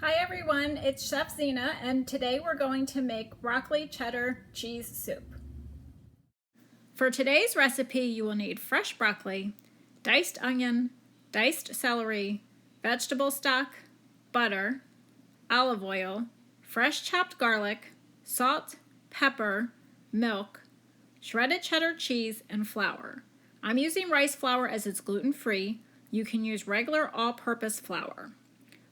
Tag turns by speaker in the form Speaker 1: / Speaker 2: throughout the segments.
Speaker 1: Hi everyone, it's Chef Zena, and today we're going to make broccoli cheddar cheese soup. For today's recipe, you will need fresh broccoli, diced onion, diced celery, vegetable stock, butter, olive oil, fresh chopped garlic, salt, pepper, milk, shredded cheddar cheese, and flour. I'm using rice flour as it's gluten-free. You can use regular all-purpose flour.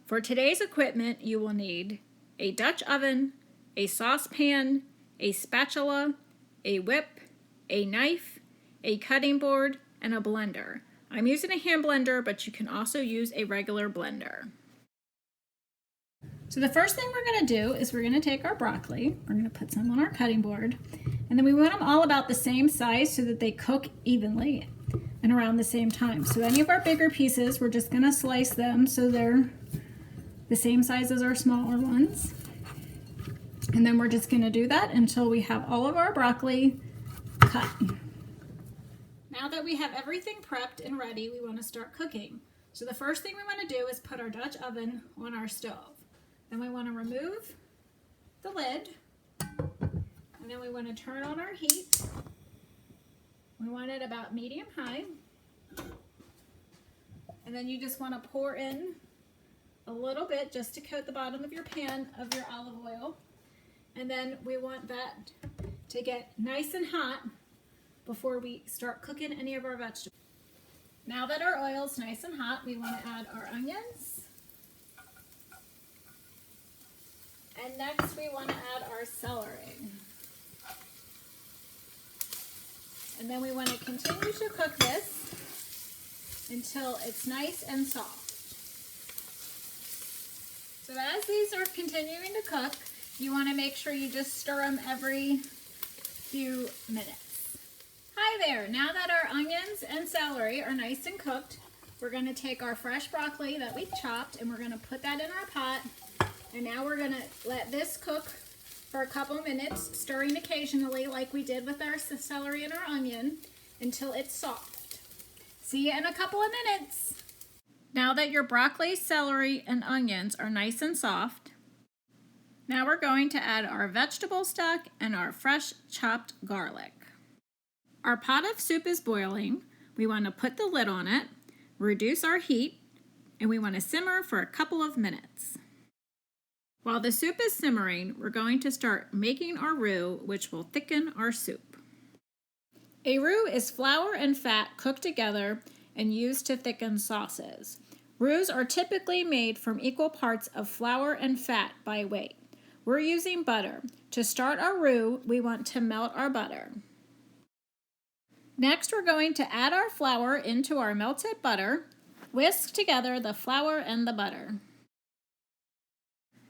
Speaker 1: For today's equipment, you will need a Dutch oven, a saucepan, a spatula, a whip, a knife, a cutting board, and a blender. I'm using a hand blender, but you can also use a regular blender. So the first thing we're going to do is we're going to take our broccoli, we're going to put some on our cutting board, and then we want them all about the same size so that they cook evenly and around the same time. So any of our bigger pieces, we're just going to slice them so they're the same size as our smaller ones. And then we're just going to do that until we have all of our broccoli cut. Now that we have everything prepped and ready, we want to start cooking. So the first thing we want to do is put our Dutch oven on our stove. Then we want to remove the lid, and then we want to turn on our heat. We want it about medium-high. And then you just want to pour in a little bit just to coat the bottom of your pan of your olive oil. And then we want that to get nice and hot before we start cooking any of our vegetables. Now that our oil's nice and hot, we want to add our onions. And next we want to add our celery. And then we want to continue to cook this until it's nice and soft. So as these are continuing to cook, you want to make sure you just stir them every few minutes. Hi there! Now that our onions and celery are nice and cooked, we're going to take our fresh broccoli that we chopped and we're going to put that in our pot. And now we're going to let this cook for a couple minutes, stirring occasionally like we did with our celery and our onion until it's soft. See you in a couple of minutes. Now that your broccoli, celery, and onions are nice and soft, now we're going to add our vegetable stock and our fresh chopped garlic. Our pot of soup is boiling. We want to put the lid on it, reduce our heat, and we want to simmer for a couple of minutes. While the soup is simmering, we're going to start making our roux, which will thicken our soup. A roux is flour and fat cooked together and used to thicken sauces. Roux are typically made from equal parts of flour and fat by weight. We're using butter. To start our roux, we want to melt our butter. Next, we're going to add our flour into our melted butter. Whisk together the flour and the butter.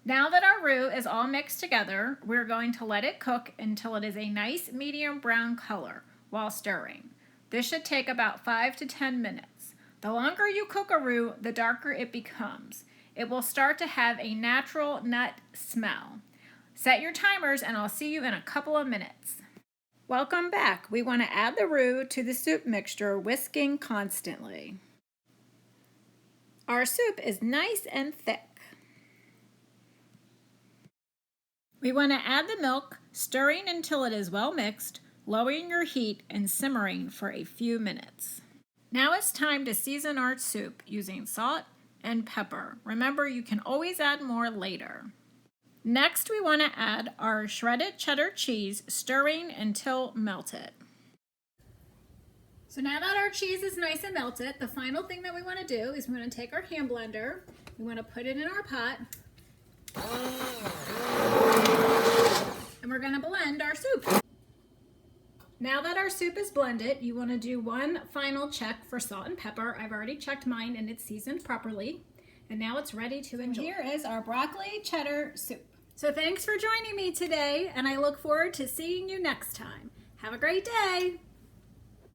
Speaker 1: Now that our roux is all mixed together, we're going to let it cook until it is a nice medium brown color while stirring. This should take about 5 to 10 minutes. The longer you cook a roux, the darker it becomes. It will start to have a natural nut smell. Set your timers and I'll see you in a couple of minutes. Welcome back. We want to add the roux to the soup mixture, whisking constantly. Our soup is nice and thick. We want to add the milk, stirring until it is well mixed, lowering your heat and simmering for a few minutes. Now it's time to season our soup using salt and pepper. Remember, you can always add more later. Next, we want to add our shredded cheddar cheese, stirring until melted. So now that our cheese is nice and melted, the final thing that we want to do is we want to take our hand blender, we want to put it in our pot, and we're going to blend our soup. Now that our soup is blended, you want to do one final check for salt and pepper. I've already checked mine and it's seasoned properly. And now it's ready to enjoy. Here is our broccoli cheddar soup. So thanks for joining me today, and I look forward to seeing you next time. Have a great day.